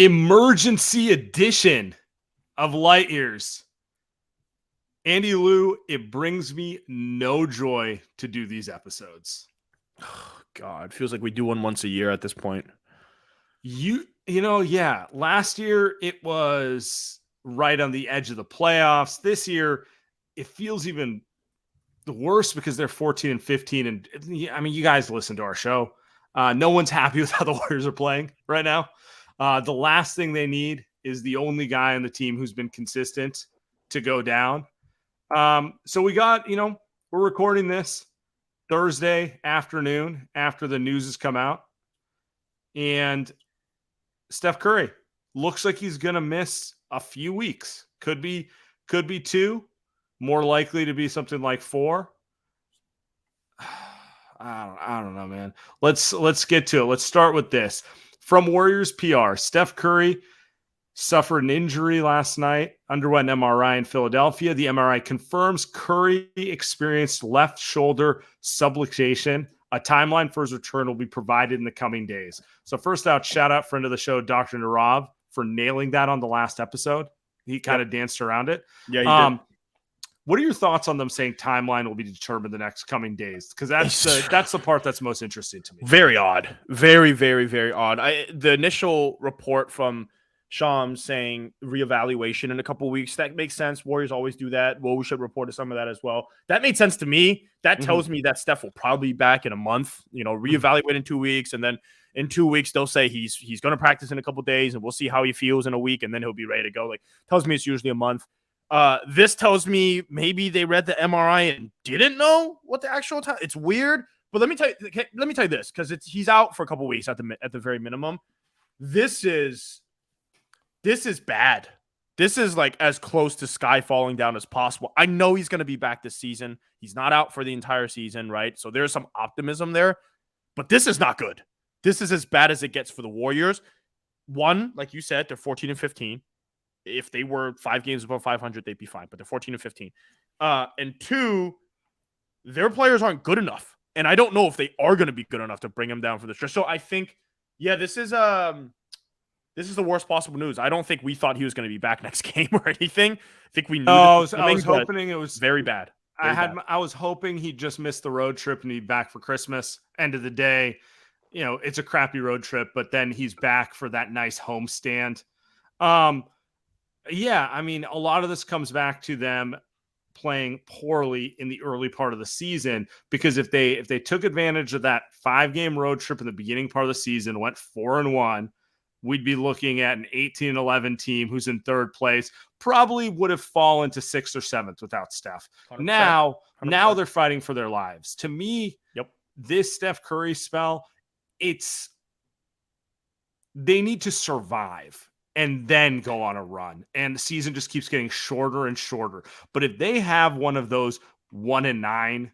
emergency edition of Light Years. Andy Liu, it brings me no joy to do these episodes. God, feels like we do one once a year at this point. Yeah. Last year it was right on the edge of the playoffs. This year it feels even worse because they're 14 and 15. And I mean, you guys listen to our show. No one's happy with how the Warriors are playing right now. The last thing they need is the only guy on the team who's been consistent to go down. So we got, we're recording this Thursday afternoon after the news has come out. And Steph Curry looks like he's going to miss a few weeks. Could be 2, more likely to be something like 4. I don't know, man. Let's get to it. Let's start with this. From Warriors PR, Steph Curry suffered an injury last night, underwent an MRI in Philadelphia. The MRI confirms Curry experienced left shoulder subluxation. A timeline for his return will be provided in the coming days. So first out, shout out friend of the show, Dr. Narav, for nailing that on the last episode. He kind of danced around it. Yeah, he did. What are your thoughts on them saying timeline will be determined the next coming days? Because that's the part that's most interesting to me. Very odd. Very, very, very odd. The initial report from Shams saying reevaluation in a couple of weeks, that makes sense. Warriors always do that. Well, we should report some of that as well. That made sense to me. That tells me that Steph will probably be back in a month, reevaluate in 2 weeks. And then in 2 weeks, they'll say he's going to practice in a couple of days and we'll see how he feels in a week. And then he'll be ready to go. Like, tells me it's usually a month. This tells me maybe they read the MRI and didn't know what the actual time. It's weird. But let me tell you this, because he's out for a couple of weeks at the very minimum. This is bad. This is like as close to sky falling down as possible. I know he's going to be back this season. He's not out for the entire season, right? So there's some optimism there, but this is not good. This is as bad as it gets for the Warriors. One, like you said, they're 14 and 15. If they were 5 games above 500, they'd be fine, but they're 14 and 15. And 2, their players aren't good enough. And I don't know if they are going to be good enough to bring him down for the stretch. So I think, this is the worst possible news. I don't think we thought he was going to be back next game or anything. I think we knew. I was hoping it was very bad. I was hoping he'd just miss the road trip and be back for Christmas. End of the day, it's a crappy road trip, but then he's back for that nice home stand. Yeah, I mean, a lot of this comes back to them playing poorly in the early part of the season, because if they took advantage of that 5-game road trip in the beginning part of the season, went 4-1, we'd be looking at an 18-11 team who's in 3rd place, probably would have fallen to 6th or 7th without Steph. 100%. Now they're fighting for their lives. To me, this Steph Curry spell, they need to survive and then go on a run. And the season just keeps getting shorter and shorter. But if they have one of those 1-9,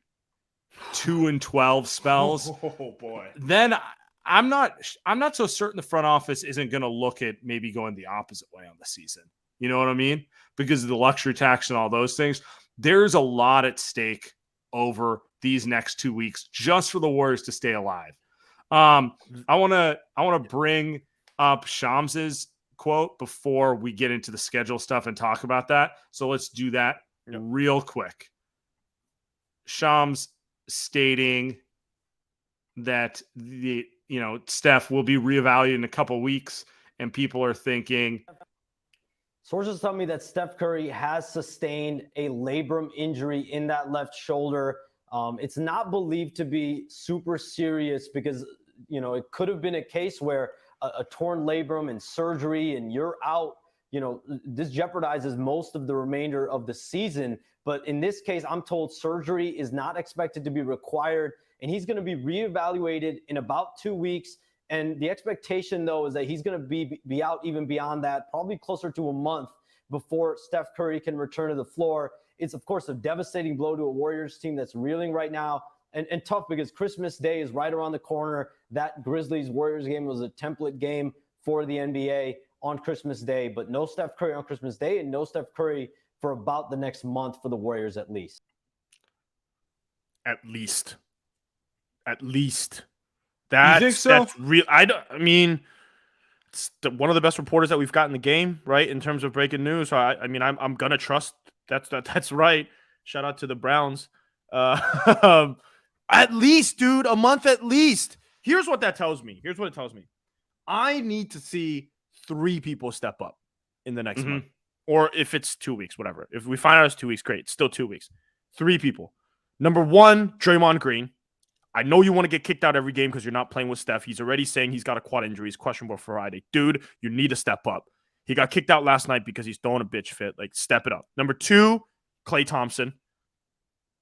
2-12 spells, oh boy, then I'm not so certain the front office isn't going to look at maybe going the opposite way on the season. You know what I mean? Because of the luxury tax and all those things. There's a lot at stake over these next 2 weeks just for the Warriors to stay alive. I want to bring up Shams's quote before we get into the schedule stuff and talk about that. So let's do that real quick. Shams stating that Steph will be reevaluated in a couple weeks, and people are thinking. Sources tell me that Steph Curry has sustained a labrum injury in that left shoulder. It's not believed to be super serious because, it could have been a case where a torn labrum and surgery and you're out, this jeopardizes most of the remainder of the season. But in this case, I'm told surgery is not expected to be required, and he's going to be reevaluated in about 2 weeks. And the expectation, though, is that he's going to be out even beyond that, probably closer to a month before Steph Curry can return to the floor. It's, of course, a devastating blow to a Warriors team that's reeling right now. And tough because Christmas Day is right around the corner. That Grizzlies-Warriors game was a template game for the NBA on Christmas Day, but no Steph Curry on Christmas Day and no Steph Curry for about the next month for the Warriors at least. At least. You think so? That's real. one of the best reporters that we've got in the game, right? In terms of breaking news. So I mean, I'm gonna trust that's right. Shout out to the Browns. At least, dude, a month at least. Here's what that tells me. Here's what it tells me. I need to see 3 people step up in the next month. Or if it's 2 weeks, whatever. If we find out it's 2 weeks, great. Still 2 weeks. 3 people. Number 1, Draymond Green. I know you want to get kicked out every game because you're not playing with Steph. He's already saying he's got a quad injury. He's questionable for Friday. Dude, you need to step up. He got kicked out last night because he's throwing a bitch fit. Like, step it up. Number 2, Klay Thompson.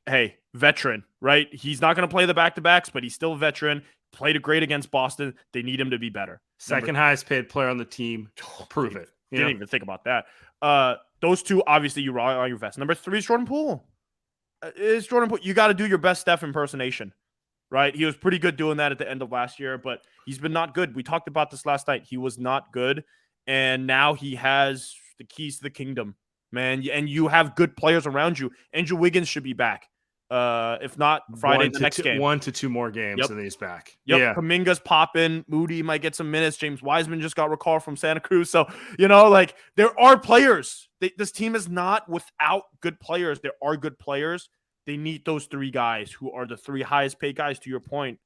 Hey, veteran, right? He's not going to play the back-to-backs, but he's still a veteran. Played great against Boston. They need him to be better. Second highest paid player on the team. Prove it. Didn't even think about that. Those 2, obviously, you rely on your vest. Number 3 is Jordan Poole. You got to do your best Steph impersonation, right? He was pretty good doing that at the end of last year, but he's been not good. We talked about this last night. He was not good, and now he has the keys to the kingdom, man. And you have good players around you. Andrew Wiggins should be back. If not Friday, the next game. 1 to 2 more games, and he's back. Yep. Yeah. Kaminga's popping. Moody might get some minutes. James Wiseman just got recalled from Santa Cruz. So, like, there are players. This team is not without good players. There are good players. They need those 3 guys who are the 3 highest paid guys, to your point.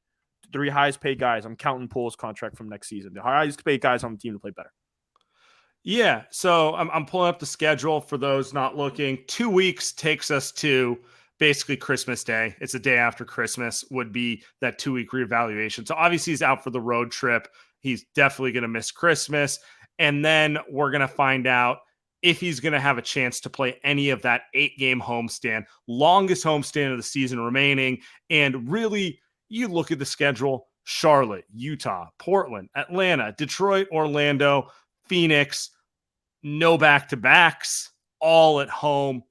3 highest paid guys. I'm counting Poole's contract from next season. The highest paid guys on the team to play better. Yeah. So I'm pulling up the schedule for those not looking. 2 weeks takes us to basically Christmas Day. It's a day after Christmas would be that 2-week reevaluation. So obviously he's out for the road trip. He's definitely going to miss Christmas. And then we're going to find out if he's going to have a chance to play any of that 8-game homestand, longest homestand of the season remaining. And really, you look at the schedule: Charlotte, Utah, Portland, Atlanta, Detroit, Orlando, Phoenix, no back-to-backs, all at home.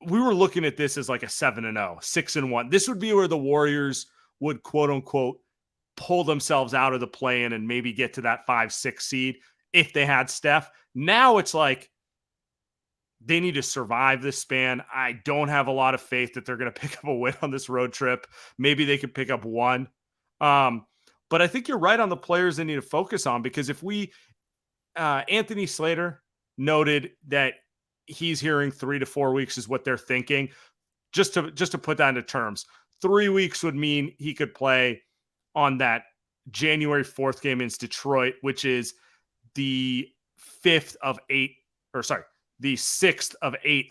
We were looking at this as like a 7-0, 6-1. This would be where the Warriors would, quote unquote, pull themselves out of the play-in and maybe get to that 5-6 seed if they had Steph. Now it's like they need to survive this span. I don't have a lot of faith that they're going to pick up a win on this road trip. Maybe they could pick up 1. But I think you're right on the players they need to focus on, because if we Anthony Slater noted that he's hearing 3 to 4 weeks is what they're thinking. Just to put that into terms, 3 weeks would mean he could play on that January 4th game against Detroit, which is the 6th of 8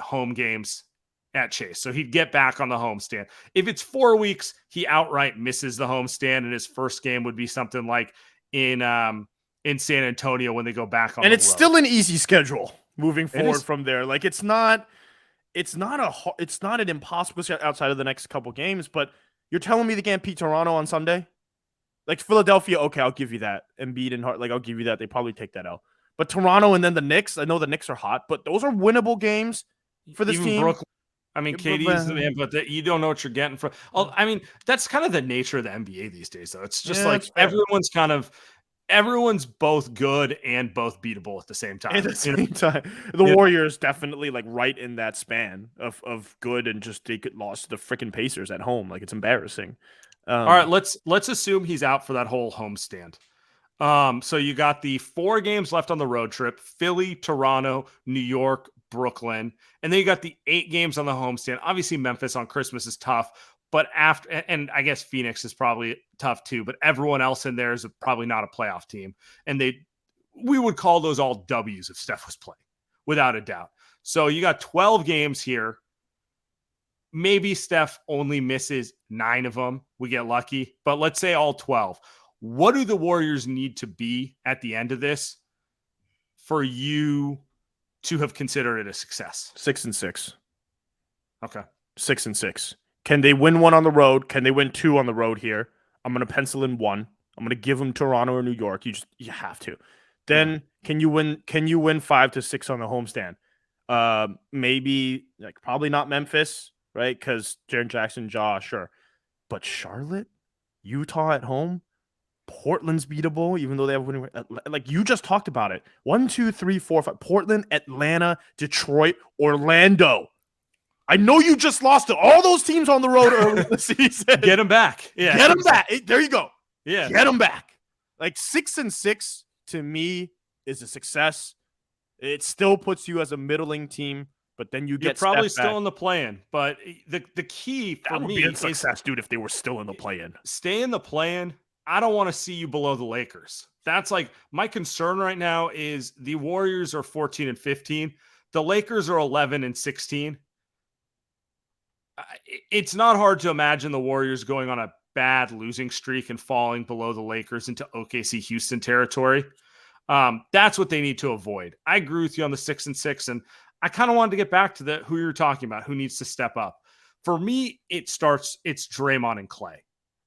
home games at Chase. So he'd get back on the homestand. If it's 4 weeks, he outright misses the homestand, and his first game would be something like in San Antonio when they go back on. And the it's road. still an easy schedule moving forward from there. Like, it's not an impossible set outside of the next couple games, but you're telling me they can't beat Toronto on Sunday? Like, Philadelphia, okay, I'll give you that. Embiid and Hart, like, I'll give you that. They probably take that out. But Toronto and then the Knicks, I know the Knicks are hot, but those are winnable games for this team. Brooklyn, I mean, KD's the man, but you don't know what you're getting from. I mean, that's kind of the nature of the NBA these days, though. It's just like everyone's both good and both beatable at the same time. At the same time, the Warriors definitely like right in that span of good, and just they get lost to the freaking Pacers at home. Like, it's embarrassing. All right, let's assume he's out for that whole homestand. So you got the 4 games left on the road trip: Philly, Toronto, New York, Brooklyn, and then you got the 8 games on the homestand. Obviously, Memphis on Christmas is tough. But after, and I guess Phoenix is probably tough too, but everyone else in there is probably not a playoff team. And we would call those all W's if Steph was playing, without a doubt. So you got 12 games here. Maybe Steph only misses 9 of them. We get lucky, but let's say all 12. What do the Warriors need to be at the end of this for you to have considered it a success? 6-6. Okay. 6-6. Can they win 1 on the road? Can they win 2 on the road here? I'm going to pencil in 1. I'm going to give them Toronto or New York. You have to. Then can you win 5 to 6 on the homestand? Maybe, like, probably not Memphis, right? Because Jaren Jackson, sure. But Charlotte, Utah at home, Portland's beatable, even though they have winning. Like, you just talked about it. 1, 2, 3, 4, 5. Portland, Atlanta, Detroit, Orlando. I know you just lost to all those teams on the road early in the season. Get them back. Yeah. Get them back. There you go. Yeah. Get them back. Like, 6-6 to me is a success. It still puts you as a middling team, but then you You're get probably Steph still back. in the play-in, but the key for That would me be a is success, dude, if they were still in the play-in. stay in the play-in. I don't want to see you below the Lakers. That's like my concern right now is the Warriors are 14 and 15. The Lakers are 11 and 16. It's not hard to imagine the Warriors going on a bad losing streak and falling below the Lakers into OKC Houston territory. That's what they need to avoid. I agree with you on the 6-6, and I kind of wanted to get back to who you're talking about, who needs to step up. For me, it's Draymond and Clay.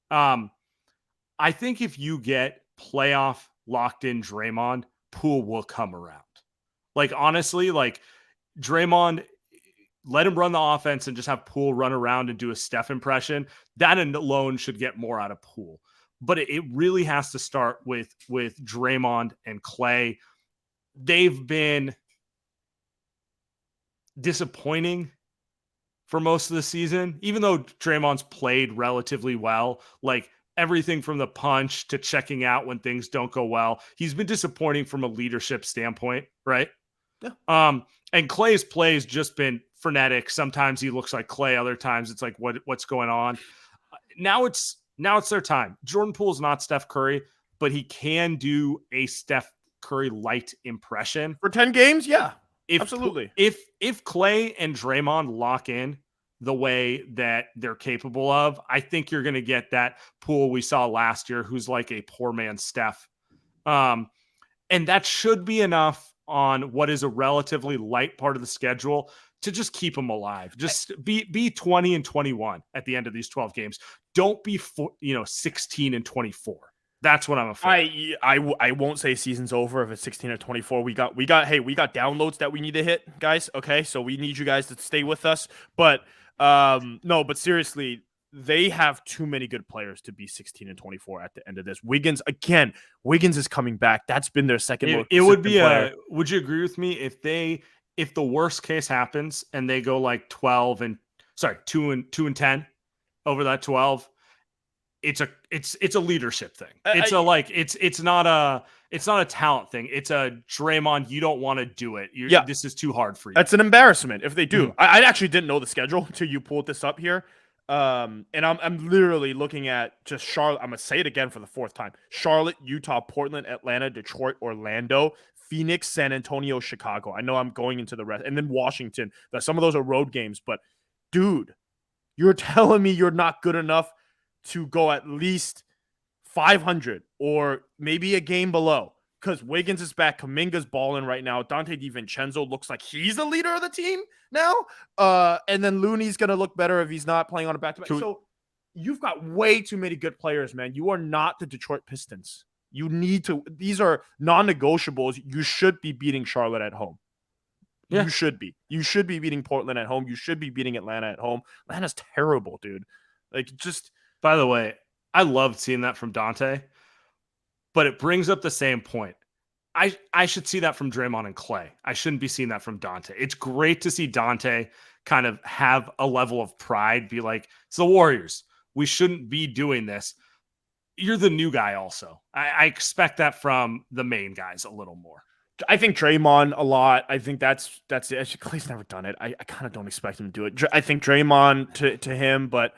I think if you get playoff locked in Draymond, Poole will come around. Like, honestly, like Draymond, let him run the offense and just have Poole run around and do a Steph impression. That alone should get more out of Poole. But it really has to start with Draymond and Clay. They've been disappointing for most of the season, even though Draymond's played relatively well. Like everything from the punch to checking out when things don't go well, he's been disappointing from a leadership standpoint, right? Yeah. And Clay's play has just been frenetic. Sometimes he looks like Clay, other times it's like what's going on. Now it's their time. Jordan Poole's not Steph Curry, but he can do a Steph Curry light impression For 10 games, yeah. if Absolutely. If Clay and Draymond lock in the way that they're capable of, I think you're going to get that Poole we saw last year, who's like a poor man Steph. And that should be enough on what is a relatively light part of the schedule to just keep them alive. Just be 20 and 21 at the end of these 12 games. Don't be 16 and 24. That's what I'm afraid. I won't say season's over if it's 16 or 24. We got downloads that we need to hit, guys. Okay, so we need you guys to stay with us. But no, but seriously, they have too many good players to be 16 and 24 at the end of this. Wiggins is coming back. That's been their second most It would be player. Would you agree with me if the worst case happens and they go like 2 and 10 over that 12? It's a leadership thing. It's not a talent thing. It's a Draymond, you don't want to do it. This is too hard for you. That's an embarrassment if they do. Mhm. I actually didn't know the schedule until you pulled this up here. And I'm literally looking at just Charlotte. I'm gonna say it again for the fourth time: Charlotte, Utah, Portland, Atlanta, Detroit, Orlando, Phoenix, San Antonio, Chicago. I know I'm going into the rest, and then Washington. Some of those are road games, but dude, you're telling me you're not good enough to go at least 500 or maybe a game below? Because Wiggins is back, Kuminga's balling right now. Dante DiVincenzo looks like he's the leader of the team now. And then Looney's gonna look better if he's not playing on a back-to-back. So you've got way too many good players, man. You are not the Detroit Pistons. You need to. These are non-negotiables. You should be beating Charlotte at home. Yeah. You should be. You should be beating Portland at home. You should be beating Atlanta at home. Atlanta's terrible, dude. Like, just. By the way, I loved seeing that from Dante, but it brings up the same point. I should see that from Draymond and Clay. I shouldn't be seeing that from Dante. It's great to see Dante kind of have a level of pride, be like, it's the Warriors. We shouldn't be doing this. You're the new guy also. I expect that from the main guys a little more. I think Draymond a lot. I think that's it. Actually, Clay's never done it. I kind of don't expect him to do it. I think Draymond to him, but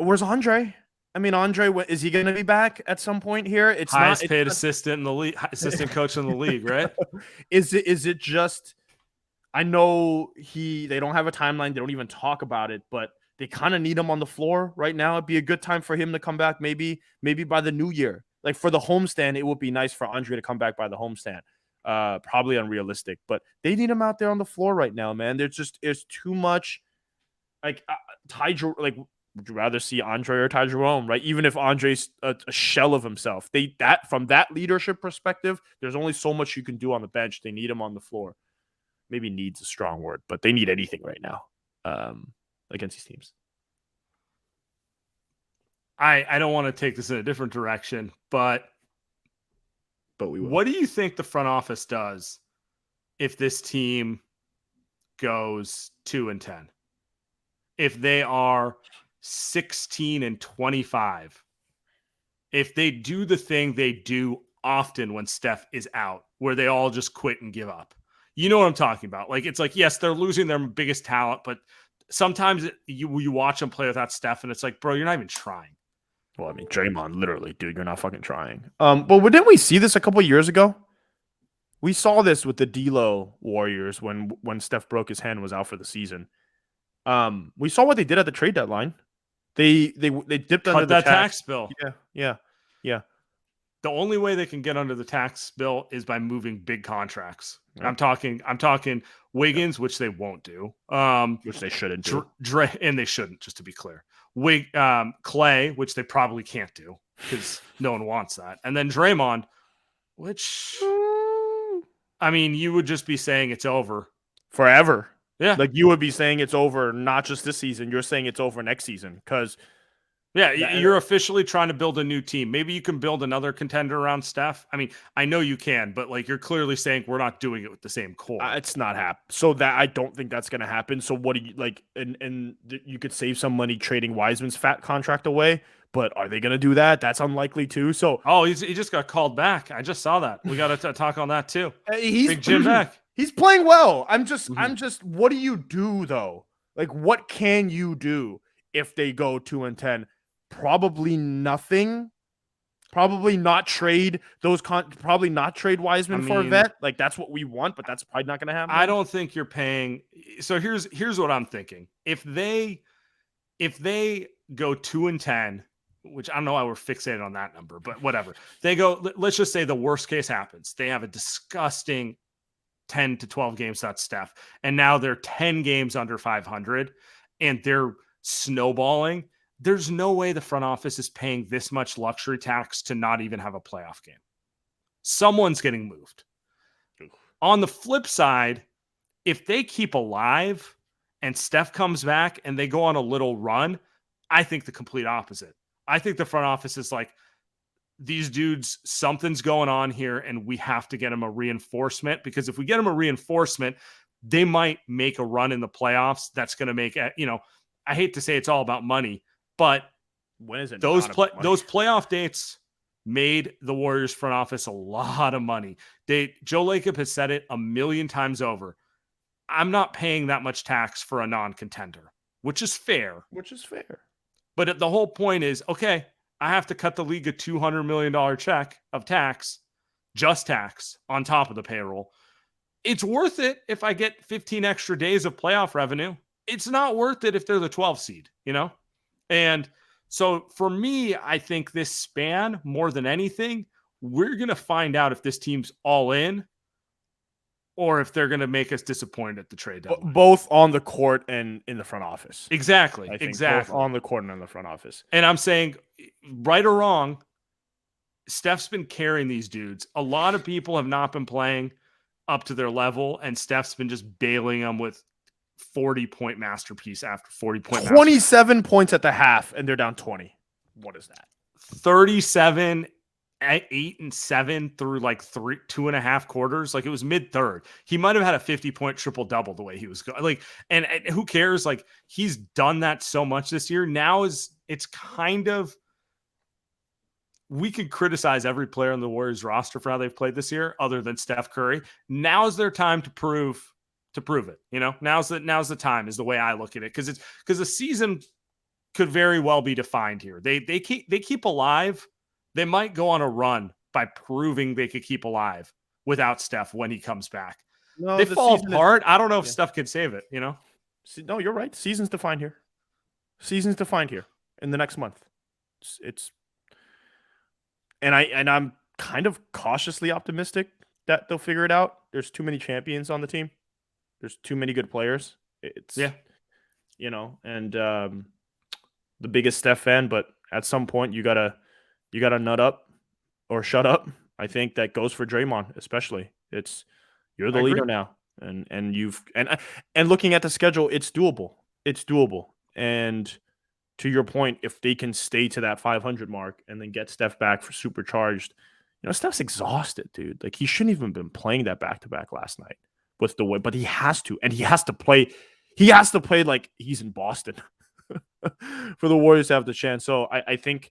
where's Andre? I mean, Andre, is he going to be back at some point here? It's highest paid assistant in the league, assistant coach in the league, right? Is it just? I know they don't have a timeline. They don't even talk about it, but they kind of need him on the floor right now. It'd be a good time for him to come back. Maybe by the new year, like for the homestand, it would be nice for Andre to come back by the homestand. Probably unrealistic, but they need him out there on the floor right now, man. There's too much. Like would you rather see Andre or Ty Jerome, right? Even if Andre's a shell of himself, from that leadership perspective, there's only so much you can do on the bench. They need him on the floor. Maybe needs a strong word, but they need anything right now against these teams. I don't want to take this in a different direction, but we will. What do you think the front office does if this team goes 2 and 10? If they are 16 and 25, if they do the thing they do often when Steph is out, where they all just quit and give up. You know what I'm talking about? Like, it's like, yes, they're losing their biggest talent, but sometimes you watch them play without Steph, and it's like, bro, you're not even trying. Well, I mean, Draymond, literally, dude, you're not fucking trying. But didn't we see this a couple years ago? We saw this with the D'Lo Warriors when Steph broke his hand and was out for the season. We saw what they did at the trade deadline. They dipped under the tax bill. Yeah. The only way they can get under the tax bill is by moving big contracts. Yep. I'm talking Wiggins, which they won't do. Which they shouldn't do. And they shouldn't, just to be clear. Clay, which they probably can't do because no one wants that. And then Draymond, which, I mean, you would just be saying it's over. Forever. Yeah. Like, you would be saying it's over, not just this season. You're saying it's over next season because – yeah, you're officially trying to build a new team. Maybe you can build another contender around Steph. I mean, I know you can, but like, you're clearly saying we're not doing it with the same core. It's not happening. So that I don't think that's going to happen. So what do you like? And you could save some money trading Wiseman's fat contract away, but are they going to do that? That's unlikely too. So he just got called back. I just saw that. We got to talk on that too. He's Big Jim back. He's playing well. I'm just. What do you do though? Like, what can you do if they go 2-10? Probably nothing. Probably not trade those. Probably not trade Wiseman for a vet. Like, that's what we want, but that's probably not going to happen. I don't think you're paying. So here's what I'm thinking. If they go 2-10, which I don't know why we're fixated on that number, but whatever. They go. Let's just say the worst case happens. They have a disgusting 10 to 12 games without Steph, and now they're 10 games under 500, and they're snowballing. There's no way the front office is paying this much luxury tax to not even have a playoff game. Someone's getting moved. On the flip side, if they keep alive and Steph comes back and they go on a little run, I think the complete opposite. I think the front office is like, these dudes, something's going on here and we have to get them a reinforcement, because if we get them a reinforcement, they might make a run in the playoffs. That's going to make, I hate to say it's all about money, but when is it those playoff dates made the Warriors front office a lot of money. Joe Lacob has said it a million times over. I'm not paying that much tax for a non-contender, which is fair. But the whole point is, okay, I have to cut the league a $200 million check of tax, just tax on top of the payroll. It's worth it if I get 15 extra days of playoff revenue. It's not worth it if they're the 12th seed, And so for me, I think this span, more than anything, we're going to find out if this team's all in or if they're going to make us disappointed at the trade deadline. Both on the court and in the front office. Exactly. Both on the court and in the front office. And I'm saying, right or wrong, Steph's been carrying these dudes. A lot of people have not been playing up to their level, and Steph's been just bailing them with 40-point masterpiece after 40-point 27 points at the half, and they're down 20. What is that? 37, 8 and 7 through like 2.5 quarters. Like, it was mid-third. He might have had a 50-point triple-double the way he was going. Like, and who cares? Like, he's done that so much this year. Now it's kind of, we can criticize every player on the Warriors roster for how they've played this year, other than Steph Curry. Now is their time to prove it. Now's the time, is the way I look at it. Because the season could very well be defined here. They keep alive. They might go on a run by proving they could keep alive without Steph when he comes back. No, they fall apart. I don't know if Steph can save it, No, you're right. Season's defined here. In the next month. And I'm kind of cautiously optimistic that they'll figure it out. There's too many champions on the team. There's too many good players. And the biggest Steph fan, but at some point you gotta nut up or shut up. I think that goes for Draymond, especially. You're the leader now, and looking at the schedule, it's doable. And to your point, if they can stay to that 500 mark and then get Steph back for supercharged, Steph's exhausted, dude. Like, he shouldn't even been playing that back-to-back last night with the way, but he has to, and he has to play like he's in Boston for the Warriors to have the chance. So I think,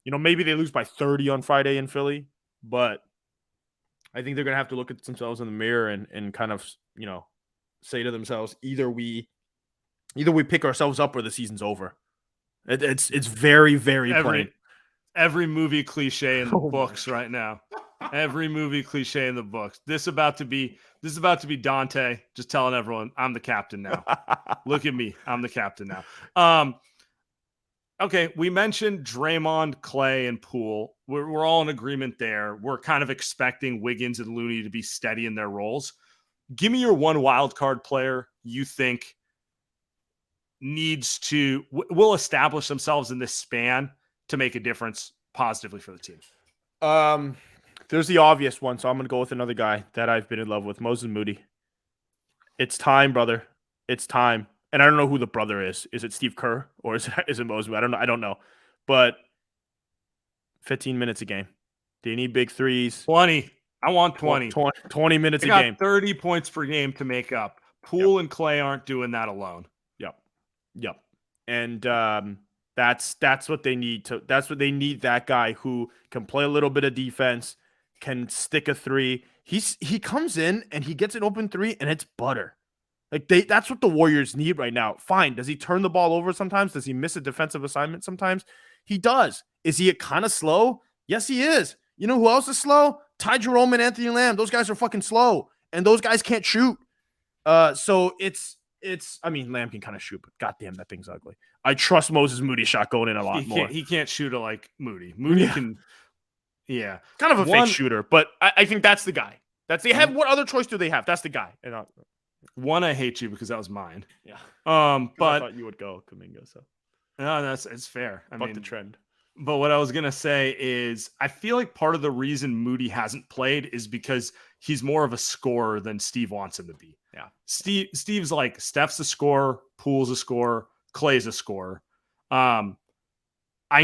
maybe they lose by 30 on Friday in Philly, but I think they're gonna have to look at themselves in the mirror and kind of, you know, say to themselves, either we pick ourselves up or the season's over. It's very, very plain. Every movie cliche in the Oh my books right now. Every movie cliche in the books. This is about to be Dante just telling everyone, I'm the captain now. Look at me. I'm the captain now. Okay, we mentioned Draymond, Clay, and Poole. We're all in agreement there. We're kind of expecting Wiggins and Looney to be steady in their roles. Give me your one wild card player you think will establish themselves in this span to make a difference positively for the team. There's the obvious one, so I'm gonna go with another guy that I've been in love with, Moses Moody. It's time, brother. It's time. And I don't know who the brother is. Is it Steve Kerr or is it Moses Moody? I don't know. But 15 minutes a game. Do you need big threes? 20. I want 20. 20 minutes I a got game. 30 points per game to make up. Poole and Clay aren't doing that alone. Yep. And that's what they need that's what they need, that guy who can play a little bit of defense, can stick a three. He comes in and he gets an open three and it's butter. Like that's what the Warriors need right now. Fine. Does he turn the ball over sometimes? Does he miss a defensive assignment sometimes? He does. Is he kind of slow? Yes, he is. You know who else is slow? Ty Jerome and Anthony Lamb. Those guys are fucking slow. And those guys can't shoot. So I mean, Lamb can kind of shoot, but goddamn, that thing's ugly. I trust Moses Moody's shot going in a lot more. He can't shoot it like Moody. Moody can, yeah. Kind of a fake shooter, but I think that's the guy. What other choice do they have? That's the guy. And I hate you because that was mine. Yeah. But I thought you would go Kuminga, so. No, it's fair. I mean, the trend. But what I was going to say is I feel like part of the reason Moody hasn't played is because he's more of a scorer than Steve wants him to be. Yeah. Steve's like, Steph's a scorer, Poole's a scorer, Clay's a scorer. I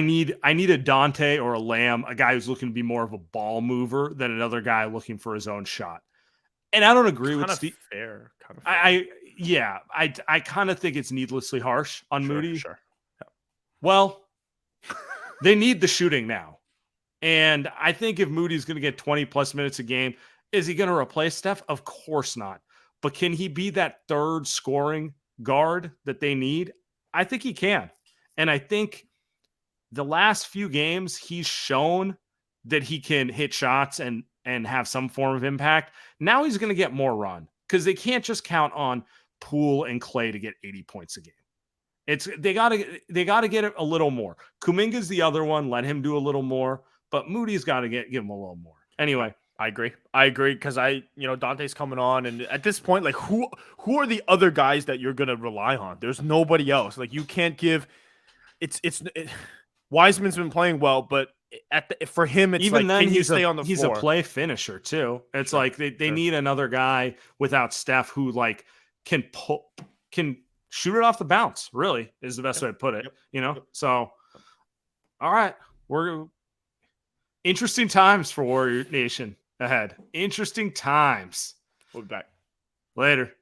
need a Dante or a Lamb, a guy who's looking to be more of a ball mover than another guy looking for his own shot. And I don't agree with Steve. Fair. Kind of fair. I kind of think it's needlessly harsh on Moody. Sure. Yeah. Well, they need the shooting now. And I think if Moody's going to get 20 plus minutes a game, is he going to replace Steph? Of course not. But can he be that third scoring guard that they need? I think he can. And I think the last few games, he's shown that he can hit shots and have some form of impact. Now he's going to get more run because they can't just count on Poole and Clay to get 80 points a game. They gotta get it a little more. Kuminga's the other one. Let him do a little more, but Moody's got to give him a little more. Anyway, I agree because Dante's coming on, and at this point, like who are the other guys that you're gonna rely on? There's nobody else. Like you can't give. Wiseman's been playing well, but for him, it's even like, then can you stay on the floor? He's a play finisher too. It's like they need another guy without Steph who like can shoot it off the bounce, really, is the best way to put it. So, all right. We're interesting times for Warrior Nation ahead. Interesting times. We'll be back. Later.